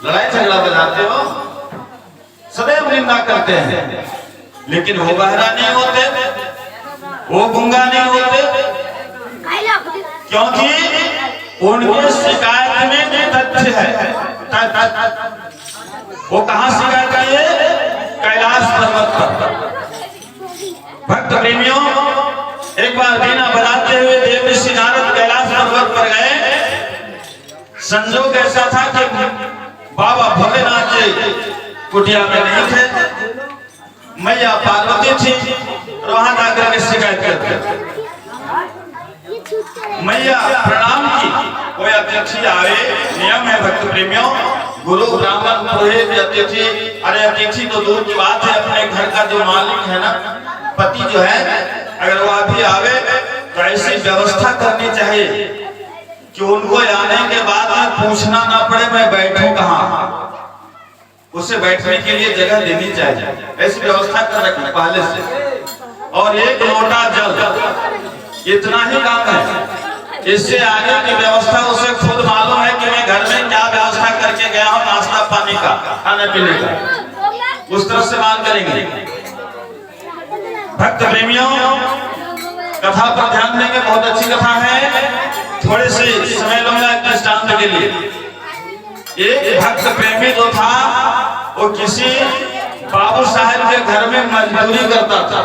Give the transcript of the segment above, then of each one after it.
लड़ाई झगड़ा बजाते हो, सदैव निंदा करते हैं, लेकिन वो बहरा नहीं होते, वो गूंगा नहीं होते, क्योंकि उनकी शिकायत में तथ्य है। वो कहां शिकायत है? कैलाश पर्वत पर। भक्त प्रेमियों, एक बार वीणा बजाते हुए देव ऋषि नारद कैलाश पर्वत पर गए। संजोग ऐसा था कि बाबा भोलेनाथ जी कुटिया में नहीं थे, मैया पार्वती थी, वहां जाकर के शिकायत करते। मैया प्रणाम की, कोई अतिथि आए, नियम है भक्त प्रेमियों, गुरु ब्राह्मण पुरोहित अतिथि, अरे अतिथि तो दूर की बात है, अपने घर का जो मालिक है ना, पति जो है, अगर वो अभी आवे तो ऐसी व्यवस्था करनी चाहिए कि उनको आने के बाद पूछना ना पड़े मैं बैठूं कहां, उसे बैठने के लिए जगह देनी चाहिए, ऐसी व्यवस्था कर रखना पहले से। और एक लोटा जल, इतना ही काम है, इससे आगे की व्यवस्था उसे खुद मालूम है कि मैं घर में क्या व्यवस्था करके गया हूँ, नाश्ता पानी का, खाने पीने का, उस तरह से बात करेंगे। भक्त प्रेमियों, कथा पर ध्यान देंगे, बहुत अच्छी कथा है, थोड़े से समय लूंगा एक दृष्टांत के लिए। एक भक्त प्रेमी जो था वो किसी बाबू साहब के घर में मजदूरी करता था।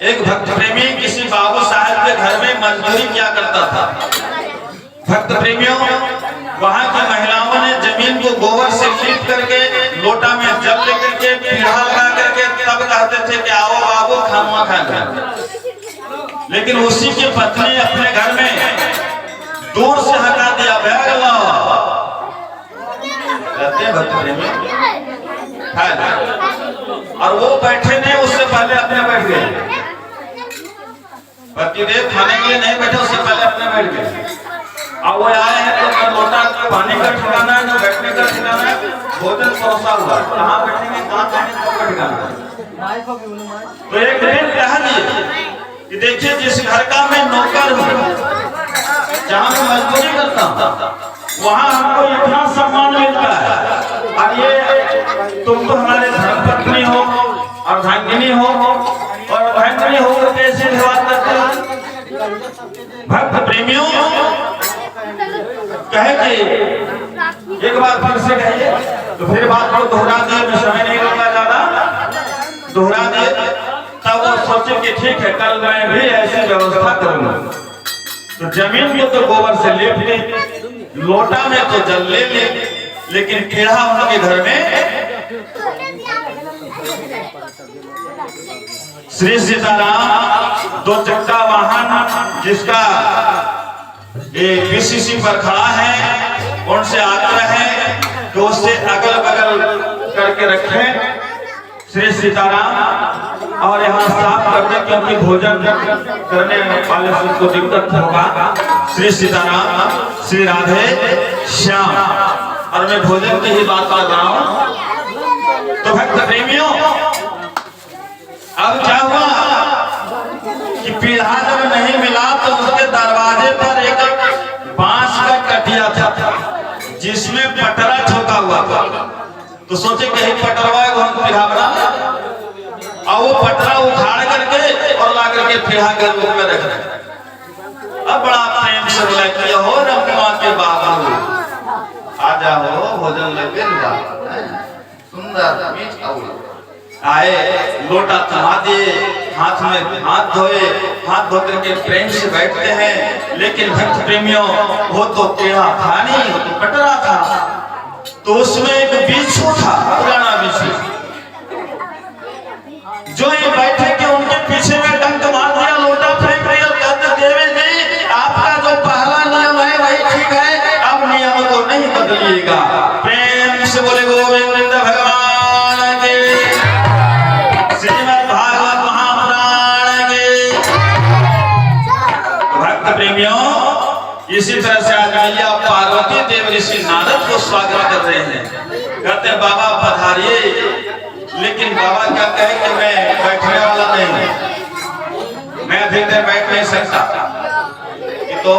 एक भक्त प्रेमी किसी बाबू साहब के घर में मजदूरी क्या करता था। भक्त प्रेमियों, वहां की महिलाओं ने जमीन को गोबर से लीप करके लोटा में जल लेकर के पीढ़ा लगा करके तब कहते थे कि आओ बाबू खाना खाना, लेकिन उसी की पत्नी अपने घर में दूर से हटा दिया, बैग लाओ, कहते भक्त प्रेमी, और वो बैठे नहीं, उससे पहले अपने बैठ गए। पतिदेव खाने के लिए नहीं बैठे, उससे पहले अपने बैठ गए। अब वो आए हैं तो न लोटा पानी का ठिकाना है, न बैठने का ठिकाना है, भोजन परोसा हुआ, कहाँ बैठेंगे, कहाँ खाएंगे, कब का ठिकाना। तो एक दिन कह दिए कि देखिए जिस घर का मैं नौकर हूँ, जहाँ मैं मजदूरी करता हूँ, वहाँ हमको इतना सम्मान मिलता है, और ये तुम तो हमारे धर्मपत्नी हो, अर्धांगिनी हो, और अर्धांगिनी होकर कैसे व्यवहार करते हो। भक्त प्रेमियों, कहे कि एक बार फिर से कहिए, तो फिर बात को दोहरा दिए, मैं समय नहीं लूंगा ज्यादा, दोहरा दिए। तब वो सोचे कि ठीक है, कल मैं भी ऐसी व्यवस्था करूंगा। तो जमीन को तो गोबर से लेप ली, लोटा में तो जल ले ली, लेकिन पीढ़ा उनके घर में श्री सीताराम दो चक्का वाहन जिसका पीसीसी पर खड़ा है, उनसे आग्रह है कि उससे अगल बगल करके रखें श्री सीताराम, और यहाँ साफ कर दे, क्योंकि भोजन करने वाले से उसको दिक्कत होगा। श्री सीताराम, श्री राधे श्याम, और मैं भोजन की ही बात कर रहा हूँ। तो भक्त प्रेमियों, अब क्या हुआ कि पीढ़ा जब नहीं मिला तो उसके दरवाजे पर एक बांस का कटिया था जिसमें पटरा ठोका हुआ था। तो सोचे कहीं पटरवा को हम पीढ़ा बना, और वो पटरा उखाड़ करके और ला करके पीढ़ा के रूप में रख रहे। अब बड़ा प्रेम से बोला कि हो रमुआ के बाबू, आ जाओ भोजन लगे, सुंदर मीठ खाओ। आए, लोटा थमा दिए, हाथ में हाथ धोए, हाथ धो करके प्रेम से बैठते हैं। लेकिन भक्त प्रेमियों, वो तो पीढ़ा था नहीं, वो तो पटरा था, तो उसमें एक बिच्छू था, पुराना बिच्छू, जो ये बैठे के उनके पीछे में डंक मार दिया, लोटा फेंक दिया, कहते देवी जी आपका जो पहला नियम है वही ठीक है, अब नियम को नहीं बदलिएगा। प्रेम से बोले गोविंद भगवान के, श्रीमद् भागवत महापुराण के। भक्त प्रेमियों, इसी तरह से आज मैया पार्वती देव ऋषि नारद को स्वागत कर रहे हैं, कहते हैं बाबा पधारिए, लेकिन बाबा क्या कहे कि मैं बैठने वाला नहीं, मैं अधिक देर बैठ नहीं सकता। तो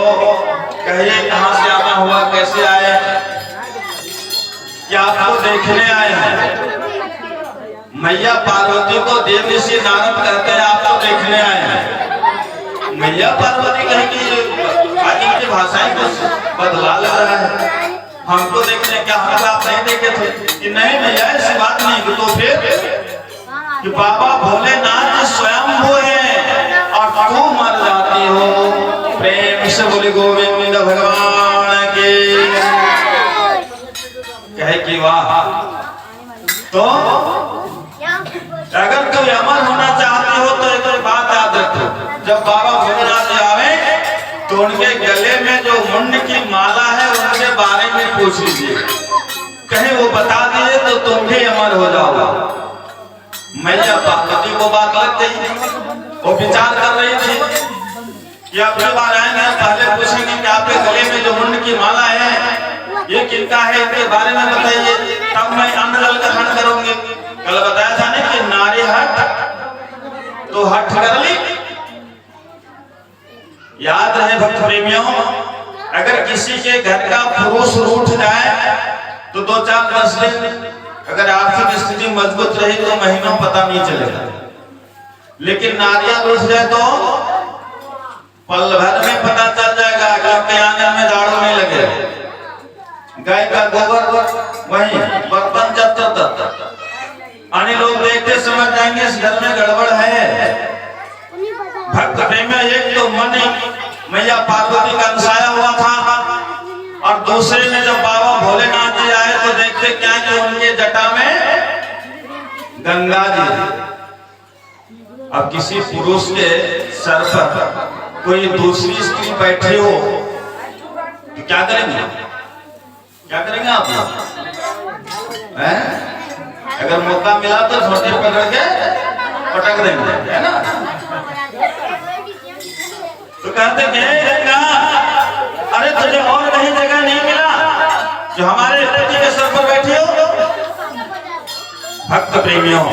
कहिए कहां से आना हुआ, कैसे आए। कि आपको देखने आए हैं। मैया पार्वती को देव ऋषि नारद कहते हैं आपको देखने आए हैं। मैया पार्वती कहे कि आज इनकी भाषाएं कुछ बदला लग रहा है, हमको देखने क्या हम आप नहीं देखे थे? कि नहीं मैया ऐसी बात नहीं। तो फिर कि बाबा भोलेनाथ स्वयं वो है और तू मर जाती हो। प्रेम से बोले गोविंद भगवान के। कहे कि वाह। तो अगर कोई अमर होना चाहते हो तो एक बात याद रखो, जब बाबा भोलेनाथ आवे तो उनके गले में जो मुंड की माला है उनके बारे में पूछ लीजिए, कहे वो बता दिए तो तुम भी अमर हो जाओगे। मैया पार्वती को बात लग गई, वो विचार कर रही थी कि अगली बार आएंगे पहले पूछेंगे कि आपके गले में जो मुंड की माला है ये किनका है, इनके बारे में बताइए, तब मैं अन्न जल ग्रहण करूंगी। कल बताया था ना कि नारी हट तो हट कर ली। याद रहे भक्त प्रेमियों, अगर किसी के घर का पुरुष रूठ जाए तो 2-4 दिन अगर आर्थिक स्थिति मजबूत रही तो महीनों पता नहीं चलेगा, लेकिन नारियां रूठ जाए तो पल भर में पता चल जाएगा, क्योंकि आंगन में झाड़ू नहीं लगे। गाय का गोबर वहीं बर्तन जब तक अन्य लोग देखते समझ जाएंगे इस घर में गड़बड़ है। भक्त प्रेम में एक तो मन मैया पार्वती का अंशाया हुआ था, और दूसरे में जब बाबा भोलेनाथ जी आए तो देखते क्या कि उनके जटा में गंगा जी। अब किसी पुरुष के सर पर कोई दूसरी स्त्री बैठी हो तो क्या करेंगे? क्या करेंगे आप हैं? अगर मौका मिला तो छोटे पकड़ के पटक देंगे, है ना? तो कहते गंगा, अरे तुझे और कहीं जगह नहीं मिला जो हमारे पति के सर पर बैठी हो? भक्त प्रेमियों,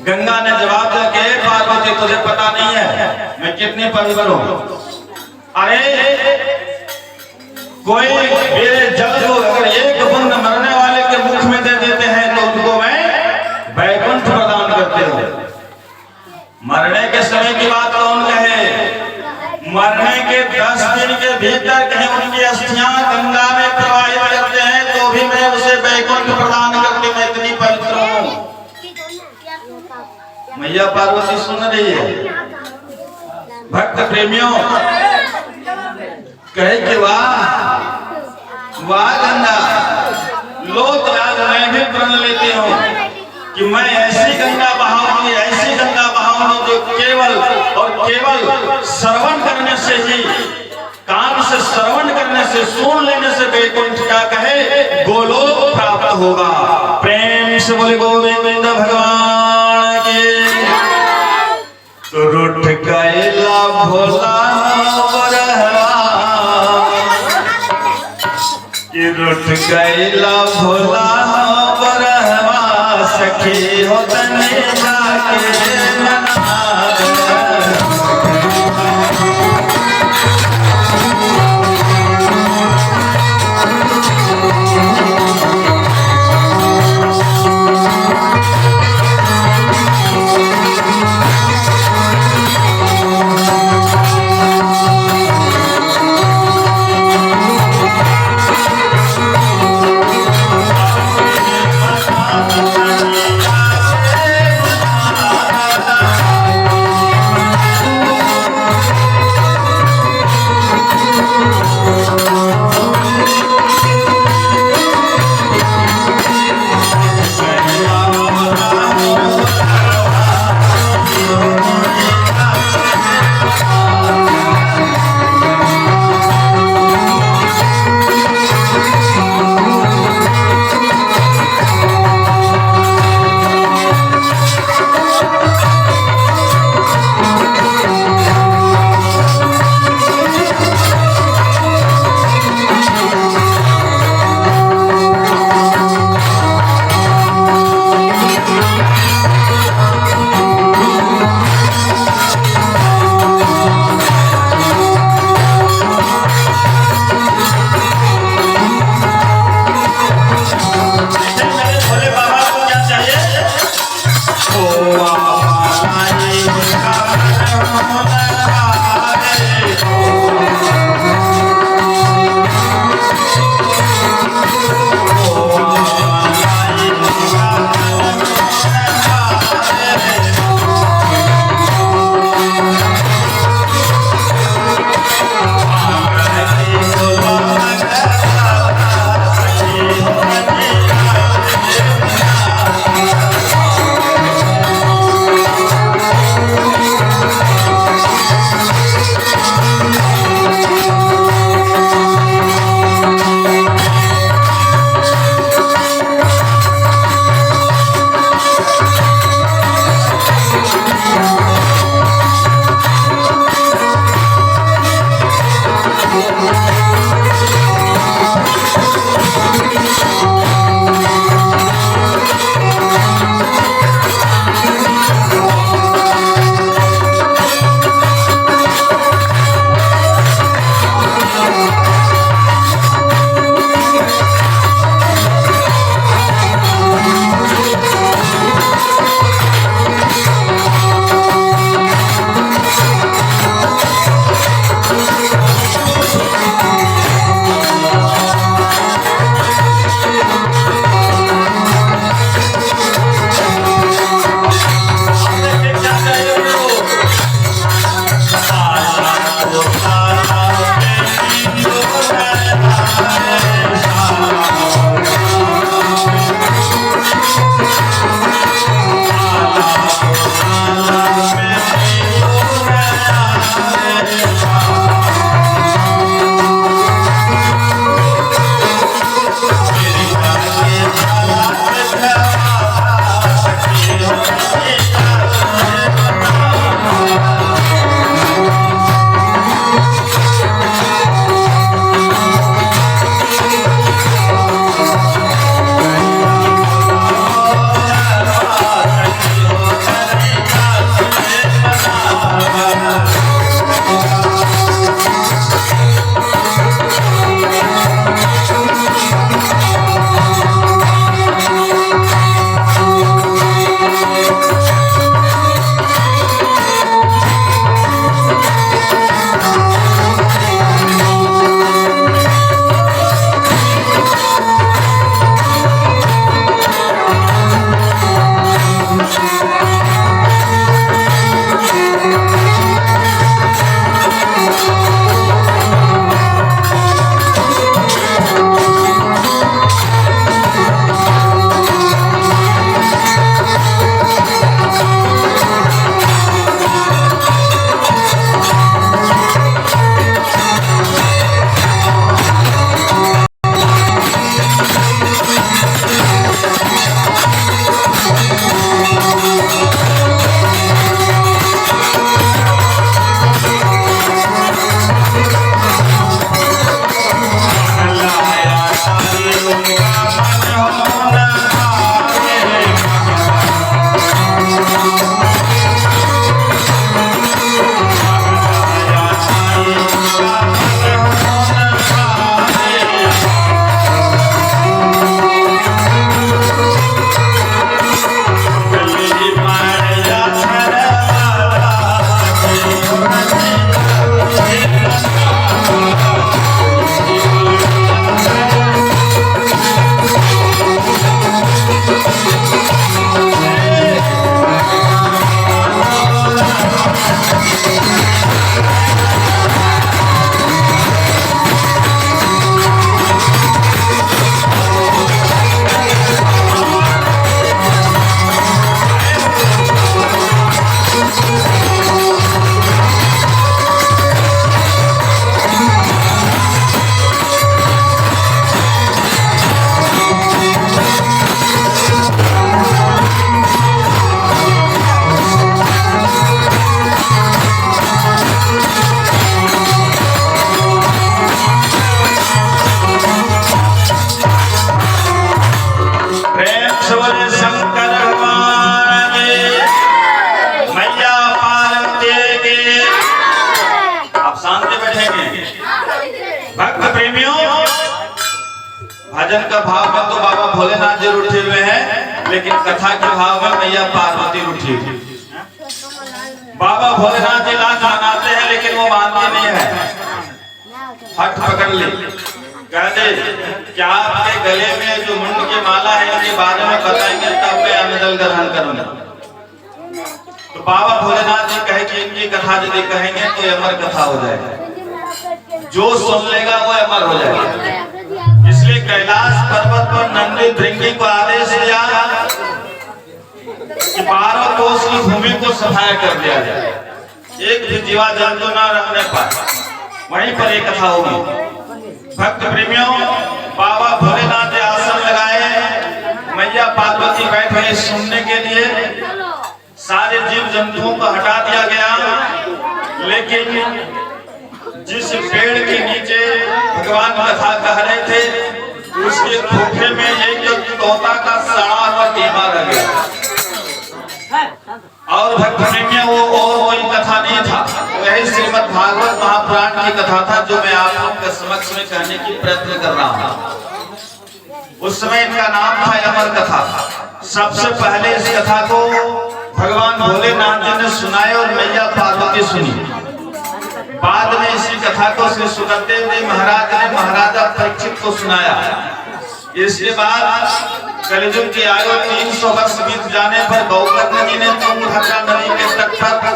गंगा ने जवाब दिया कि पार्वती तुझे पता नहीं है मैं कितनी पवित्र हूँ। अरे कोई मेरे जल को अगर एक बूंद मरने वाले के मुख में दे देते हैं तो उनको मैं वैकुंठ प्रदान करते हूँ। मरने के समय की बात कौन कहे? मरने के 10 दिन के भीतर कहीं उनकी अस्थियां गंगा में प्रवाहित करते हैं तो भी मैं उसे वैकुंठ प्रदान करके मैं इतनी पवित्र हूँ। मैया पार्वती सुन रही है। भक्त प्रेमियों कहे कि वाह वाह गंगा, लो तो आज मैं भी प्रण लेती हूँ कि मैं ऐसी गंगा बहाऊंगी, ऐसी गंगा बहाऊंगी जो केवल और केवल श्रवण करने से ही, कान से श्रवण करने से, सुन लेने से वैकुंठ का कहे गोलोक प्राप्त होगा। प्रेम से बोले गोविंद भगवान के। तो रूठ कैला भोला कि रूठ कैला भोला बरहवा सखी हो तने जाके मना भजन का भाव में तो बाबा भोलेनाथ जी उठे हुए हैं, लेकिन कथा के भाव में मैया पार्वती उठी हुई। बाबा भोलेनाथ जी लाज मनाते हैं, लेकिन वो मानते नहीं है। हट पकड़ ली, कह दे क्या आपके गले में जो मुंड की माला है इसके बारे में बताएंगे तब मैं अन्न ग्रहण करूंगा। तो बाबा भोलेनाथ जी कहे कि इनकी कथा यदि कहेंगे तो अमर कथा हो जाएगी, जो सुन लेगा वो अमर हो जाएगा। इसलिए कैलाश पर्वत पर नंदी भृंगी को आदेश दिया कि 12 कोस की भूमि को सफाया कर दिया जाए, एक भी जीवा जंतु न रहने पाए। वहीं पर एक कथा होगी। भक्त प्रेमियों, बाबा भोलेनाथ ने आसन लगाए, मैया पार्वती बैठ गए सुनने के लिए। सारे जीव जंतुओं को हटा दिया गया, लेकिन जिस पेड़ के नीचे भगवान कथा कह रहे थे उसके खोखे में एक तोता का सड़ा हुआ टीमा रह गया। और भक्त प्रेमियों, वो और कोई कथा नहीं था, वही श्रीमद् भागवत महापुराण की कथा था जो मैं आप लोगों के समक्ष में कहने की प्रयत्न कर रहा हूँ। उस समय इनका नाम था अमर कथा। सबसे पहले इस कथा को भगवान भोलेनाथ जी ने सुनाया और मैया पार्वती सुनी। बाद में इसी कथा को श्री सुखदेव जी महाराज ने महाराजा परीक्षित को सुनाया। इसके बाद कलिजुग की आयु 300 वर्ष बीत जाने पर गौतम जी ने तुंगभद्रा नदी के तट पर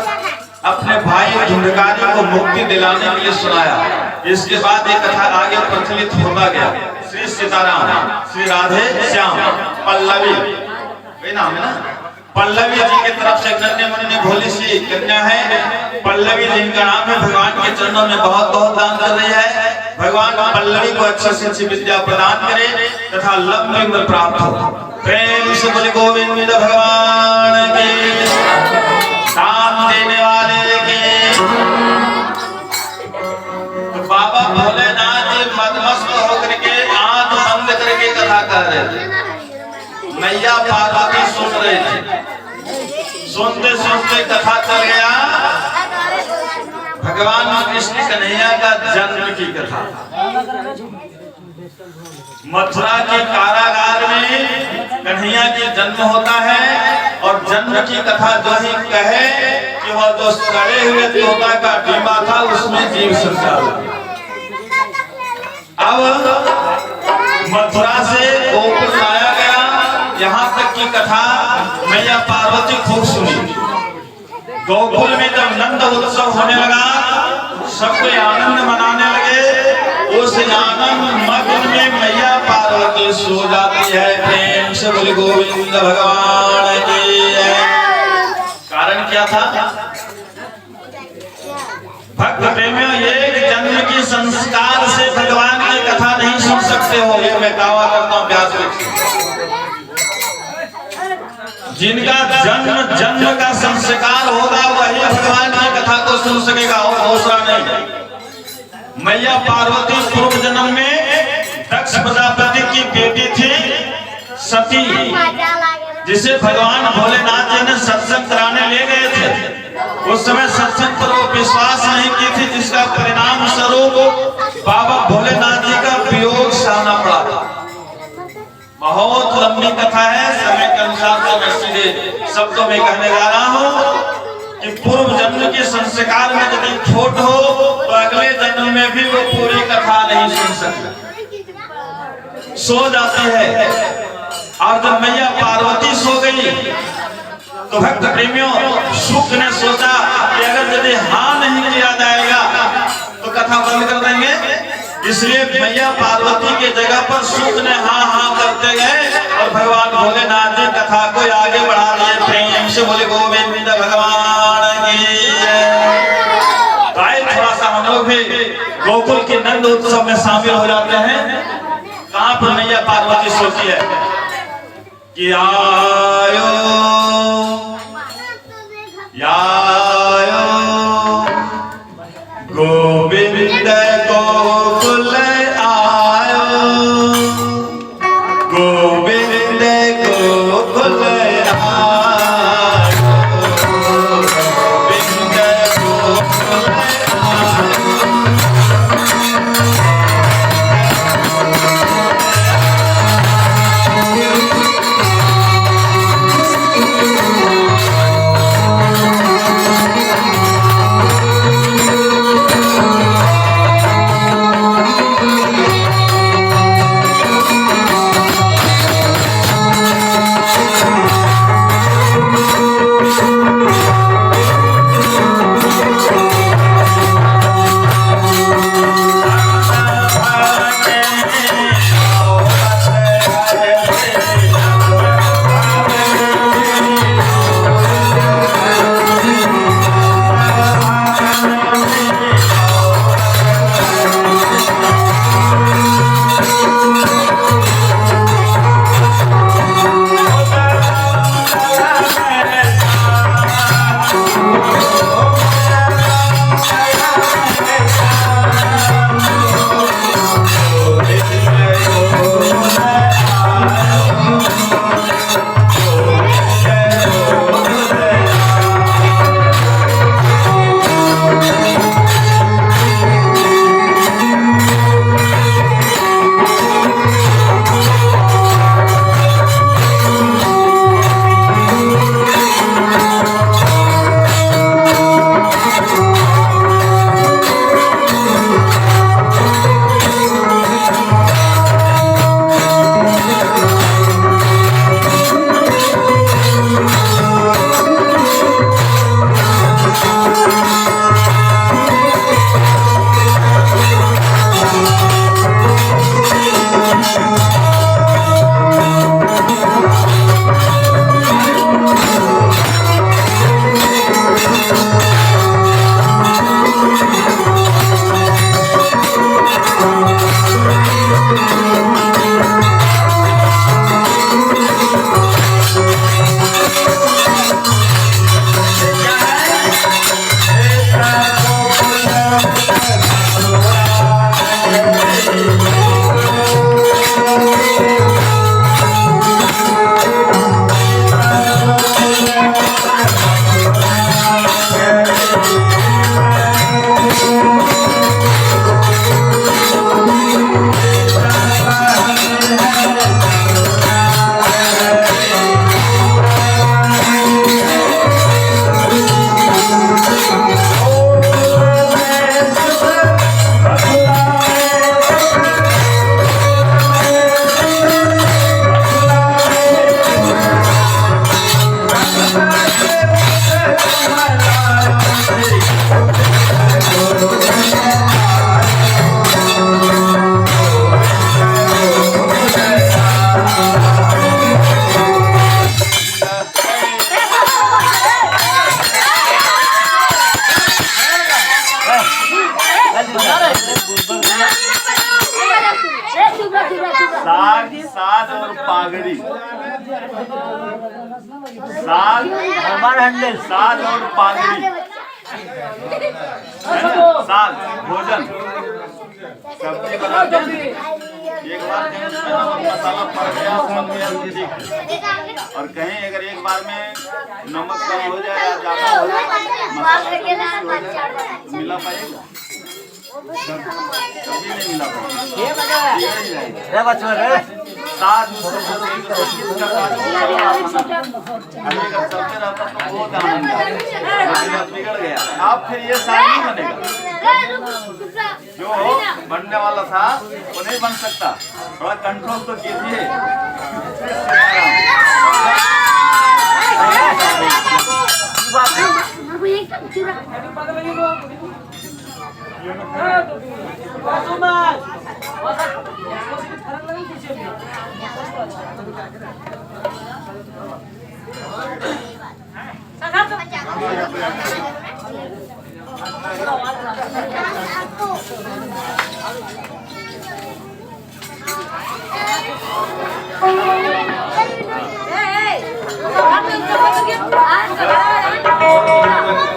अपने भाई धुंधकारी को मुक्ति दिलाने के लिए सुनाया। इसके बाद ये कथा आगे प्रचलित होता गया। श्री सीताराम, श्री राधे श्याम, पल्लवी, वही नाम है ना, पल्लवी जी की तरफ से नन्हे मुन्ने भोली सी कन्या है। पल्लवी जिनका नाम है, भगवान के चरणों में बहुत बहुत दान कर रही है। भगवान पल्लवी को अच्छी से अच्छी विद्या प्रदान करे तथा लंबी उम्र प्राप्त हो। प्रेम से बोले गोविंद भगवान की, दान देने वाले की। तो बाबा भोलेनाथ जी मदमस्त होकर के आंख बंद करके कथा कर रहे थे। मैया पार्वती सुन रहे थे। सुनते सुनते कथा चल गया भगवान कृष्ण कन्हैया का जन्म की कथा। मथुरा के कारागार में कन्हैया की जन्म होता है और जन्म की कथा जो ही कहे कि वह जो सड़े हुए तोता का डिब्बा था उसमें जीव संचार। अब मथुरा से गोकुल लाया गया, यहाँ तक की कथा मैया पार्वती खूब सुनी। गोकुल में जब नंद उत्सव होने लगा, सबके आनंद मनाने लगे। उस आनंद मग्न में मैया पार्वती सो जाती है। प्रेम से बोले गोविंद भगवान की। कारण क्या था? भक्त प्रेमियों, एक जन्म की संस्कार से भगवान की कथा नहीं सुन सकते हो, ये मैं दावा करता हूँ व्यास जी। जिनका जन्म का संस्कार होगा वही भगवान की कथा को सुन सकेगा और दूसरा नहीं। मैया पार्वती पूर्व जन्म में दक्ष प्रजापति की बेटी थी सती, जिसे भगवान भोलेनाथ जी ने सत्संग कराने ले गए थे। उस समय सत्संग पर वो विश्वास नहीं की थी, जिसका परिणाम स्वरूप बाबा भोलेनाथ जी का वियोग सहना पड़ा। बहुत लंबी कथा है, समय के अनुसार तो मैं सीधे शब्दों में कहने जा रहा हूँ कि पूर्व जन्म के संस्कार में यदि खोट हो तो अगले जन्म में भी वो पूरी कथा नहीं सुन सकते, सो जाती है। और जब मैया पार्वती सो गई तो भक्त प्रेमियों, शुक ने सोचा कि अगर यदि हाँ नहीं किया जाएगा तो कथा बंद कर देंगे। इसलिए मैया पार्वती के जगह पर शुक ने हाँ हाँ करते गए और भगवान भोलेनाथ जी कथा को आगे बढ़ा दिए। प्रेम से बोले गोविंद भगवान की। थोड़ा सा हम लोग भी गोकुल के नंद उत्सव में शामिल हो जाते हैं। कहाँ पर मैया पार्वती सोती है कि आयो यायो गोविंद गोकुल आयो, गोविंद गोकुल आयो, गोविंद गोकुल आयो। साग साग और पागड़ी, साग साग और पागड़ी, साग भोजन सब्जी बनाते हैं। एक बार कहीं उसमें नमक मसाला पड़ गया पक गया तो ठीक है, और कहीं अगर एक बार में नमक कम हो जाए या ज्यादा हो जाए मिला पाएगा, कभी नहीं मिला पाएगा। साग अगर चलते रहता तो बहुत आनंद आता, लेकिन अब बिगड़ गया। अब फिर ये साग नहीं बनेगा, जो बनने वाला था वो नहीं बन सकता। थोड़ा कंट्रोल तो कीजिए। Hey, hey.